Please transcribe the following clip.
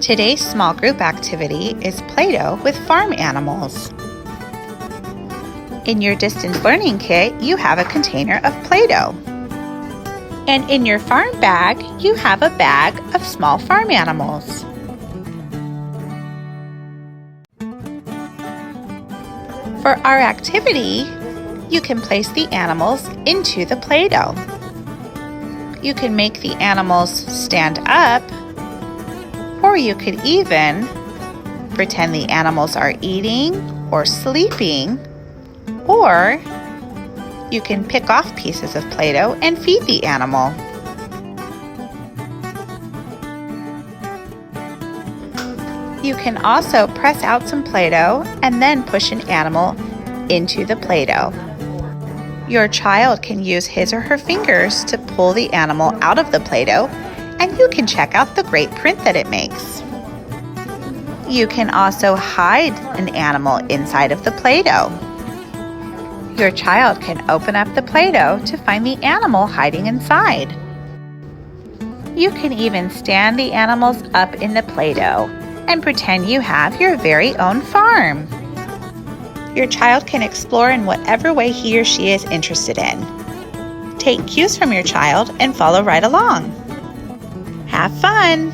Today's small group activity is Play-Doh with farm animals. In your distance learning kit, you have a container of Play-Doh. And in your farm bag, you have a bag of small farm animals. For our activity, you can place the animals into the Play-Doh. You can make the animals stand up, or you could even pretend the animals are eating or sleeping, or you can pick off pieces of Play-Doh and feed the animal. You can also press out some Play-Doh and then push an animal into the Play-Doh. Your child can use his or her fingers to pull the animal out of the Play-Doh, and you can check out the great print that it makes. You can also hide an animal inside of the Play-Doh. Your child can open up the Play-Doh to find the animal hiding inside. You can even stand the animals up in the Play-Doh and pretend you have your very own farm. Your child can explore in whatever way he or she is interested in. Take cues from your child and follow right along. Have fun!